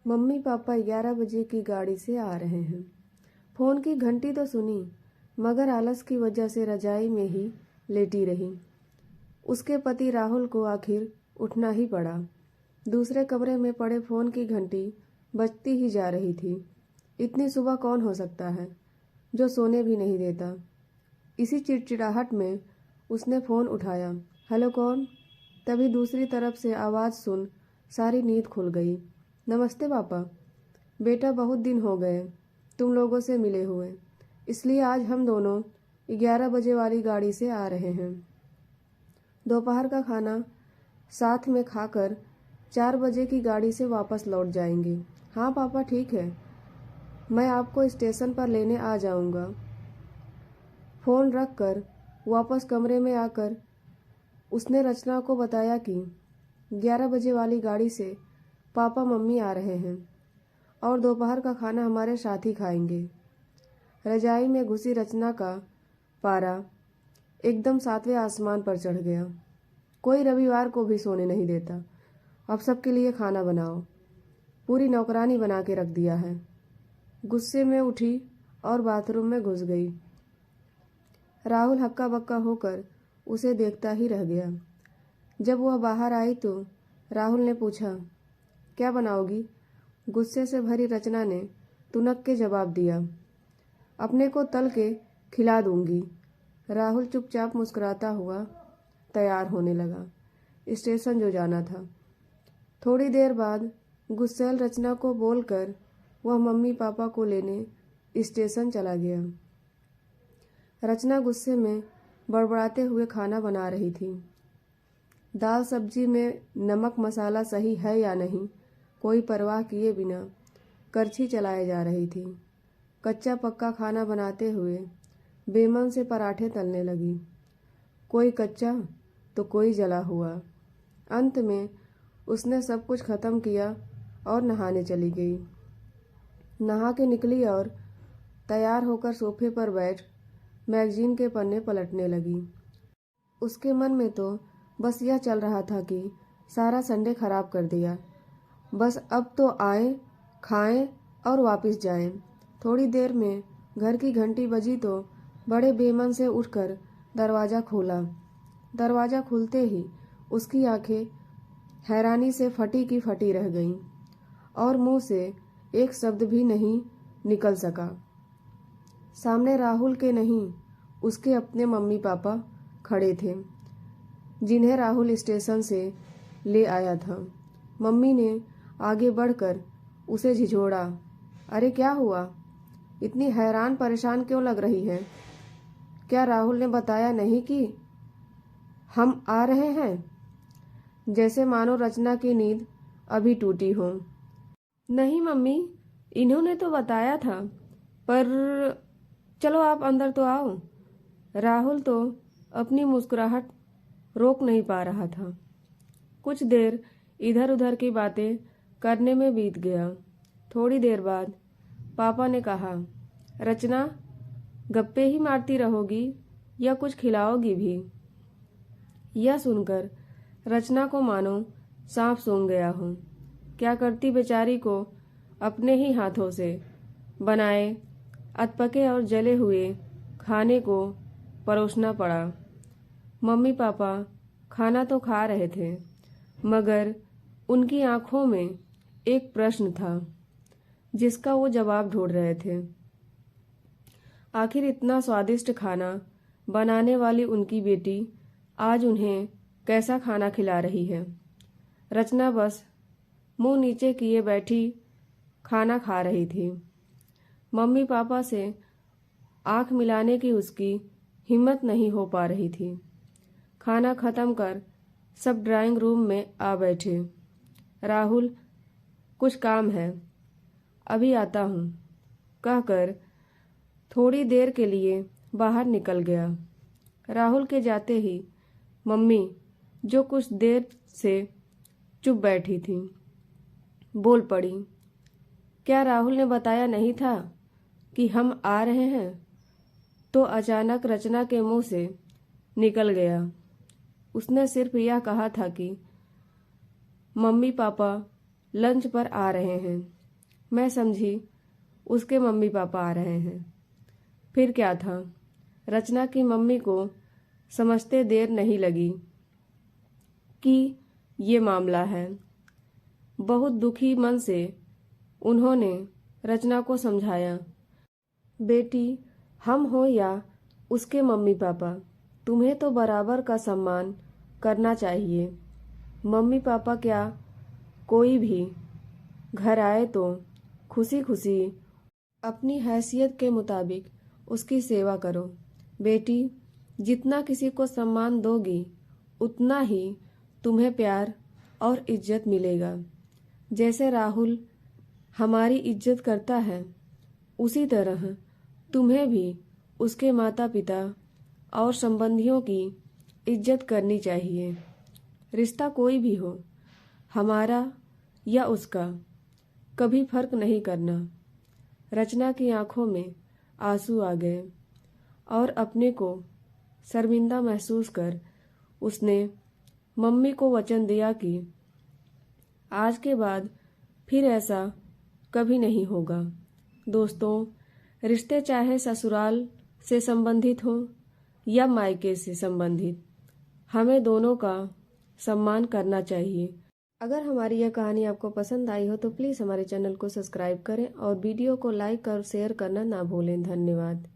Mummy papa 11 बजे की गाड़ी से आ रहे हैं। फोन की घंटी तो सुनी, मगर आलस की वजह से रजाई में ही लेटी रही। उसके पति राहुल को आखिर उठना ही पड़ा। दूसरे कमरे में पड़े फोन की घंटी बजती ही जा रही थी। इतनी सुबह कौन हो सकता है जो सोने भी नहीं देता। इसी चिड़चिड़ाहट में उसने फ़ोन उठाया। हेलो, कौन? तभी दूसरी तरफ से आवाज़ सुन सारी नींद खुल गई। नमस्ते पापा। बेटा, बहुत दिन हो गए तुम लोगों से मिले हुए, इसलिए आज हम दोनों 11 बजे वाली गाड़ी से आ रहे हैं। दोपहर का खाना साथ में खाकर 4 बजे की गाड़ी से वापस लौट जाएंगे। हाँ पापा, ठीक है, मैं आपको स्टेशन पर लेने आ जाऊंगा। फ़ोन रख कर वापस कमरे में आकर उसने रचना को बताया कि 11 बजे वाली गाड़ी से पापा मम्मी आ रहे हैं और दोपहर का खाना हमारे साथ ही खाएंगे। रजाई में घुसी रचना का पारा एकदम 7वें आसमान पर चढ़ गया। कोई रविवार को भी सोने नहीं देता। अब सबके लिए खाना बनाओ। पूरी नौकरानी बना के रख दिया है। गुस्से में उठी और बाथरूम में घुस गई। राहुल हक्का बक्का होकर उसे देखता ही रह गया। जब वह बाहर आई तो राहुल ने पूछा, क्या बनाओगी? गुस्से से भरी रचना ने तुनक के जवाब दिया, अपने को तल के खिला दूंगी। राहुल चुपचाप मुस्कुराता हुआ तैयार होने लगा। स्टेशन जो जाना था। थोड़ी देर बाद गुस्सैल रचना को बोलकर वह मम्मी पापा को लेने स्टेशन चला गया। रचना गुस्से में बड़बड़ाते हुए खाना बना रही थी। दाल सब्जी में नमक मसाला सही है या नहीं, कोई परवाह किए बिना करछी चलाए जा रही थी। कच्चा पक्का खाना बनाते हुए बेमन से पराठे तलने लगी। कोई कच्चा तो कोई जला हुआ। अंत में उसने सब कुछ ख़त्म किया और नहाने चली गई। नहा के निकली और तैयार होकर सोफे पर बैठ मैगजीन के पन्ने पलटने लगी। उसके मन में तो बस यह चल रहा था कि सारा संडे खराब कर दिया। बस अब तो आए, खाएं और वापस जाएं। थोड़ी देर में घर की घंटी बजी तो बड़े बेमन से उठकर दरवाज़ा खोला। दरवाज़ा खुलते ही उसकी आंखें हैरानी से फटी की फटी रह गईं और मुंह से एक शब्द भी नहीं निकल सका। सामने राहुल के नहीं, उसके अपने मम्मी पापा खड़े थे, जिन्हें राहुल स्टेशन से ले आया था। मम्मी ने आगे बढ़कर उसे झिझोड़ा। अरे क्या हुआ? इतनी हैरान परेशान क्यों लग रही है? क्या राहुल ने बताया नहीं कि हम आ रहे हैं? जैसे मानो रचना की नींद अभी टूटी हो। नहीं मम्मी, इन्होंने तो बताया था, पर चलो आप अंदर तो आओ। राहुल तो अपनी मुस्कुराहट रोक नहीं पा रहा था। कुछ देर इधर उधर की बातें करने में बीत गया। थोड़ी देर बाद पापा ने कहा, रचना, गप्पे ही मारती रहोगी या कुछ खिलाओगी भी? यह सुनकर रचना को मानो सांप सूंघ गया हो। क्या करती बेचारी को अपने ही हाथों से बनाए अधपके और जले हुए खाने को परोसना पड़ा। मम्मी पापा खाना तो खा रहे थे, मगर उनकी आंखों में एक प्रश्न था जिसका वो जवाब ढूंढ रहे थे। आखिर इतना स्वादिष्ट खाना बनाने वाली उनकी बेटी आज उन्हें कैसा खाना खिला रही है? रचना बस मुंह नीचे किए बैठी खाना खा रही थी। मम्मी पापा से आंख मिलाने की उसकी हिम्मत नहीं हो पा रही थी। खाना खत्म कर सब ड्राइंग रूम में आ बैठे। राहुल, कुछ काम है, अभी आता हूँ, कहकर थोड़ी देर के लिए बाहर निकल गया। राहुल के जाते ही मम्मी, जो कुछ देर से चुप बैठी थी, बोल पड़ी, क्या राहुल ने बताया नहीं था कि हम आ रहे हैं? तो अचानक रचना के मुंह से निकल गया, उसने सिर्फ यह कहा था कि मम्मी पापा लंच पर आ रहे हैं। मैं समझी उसके मम्मी पापा आ रहे हैं। फिर क्या था, रचना की मम्मी को समझते देर नहीं लगी कि ये मामला है। बहुत दुखी मन से उन्होंने रचना को समझाया, बेटी, हम हो या उसके मम्मी पापा, तुम्हें तो बराबर का सम्मान करना चाहिए। मम्मी पापा क्या, कोई भी घर आए तो खुशी खुशी अपनी हैसियत के मुताबिक उसकी सेवा करो। बेटी, जितना किसी को सम्मान दोगी उतना ही तुम्हें प्यार और इज्जत मिलेगा। जैसे राहुल हमारी इज्जत करता है, उसी तरह तुम्हें भी उसके माता पिता और संबंधियों की इज्जत करनी चाहिए। रिश्ता कोई भी हो, हमारा या उसका, कभी फर्क नहीं करना। रचना की आंखों में आंसू आ गए और अपने को शर्मिंदा महसूस कर उसने मम्मी को वचन दिया कि आज के बाद फिर ऐसा कभी नहीं होगा। दोस्तों, रिश्ते चाहे ससुराल से संबंधित हो या मायके से संबंधित, हमें दोनों का सम्मान करना चाहिए। अगर हमारी यह कहानी आपको पसंद आई हो तो प्लीज़ हमारे चैनल को सब्सक्राइब करें और वीडियो को लाइक और शेयर करना ना भूलें। धन्यवाद।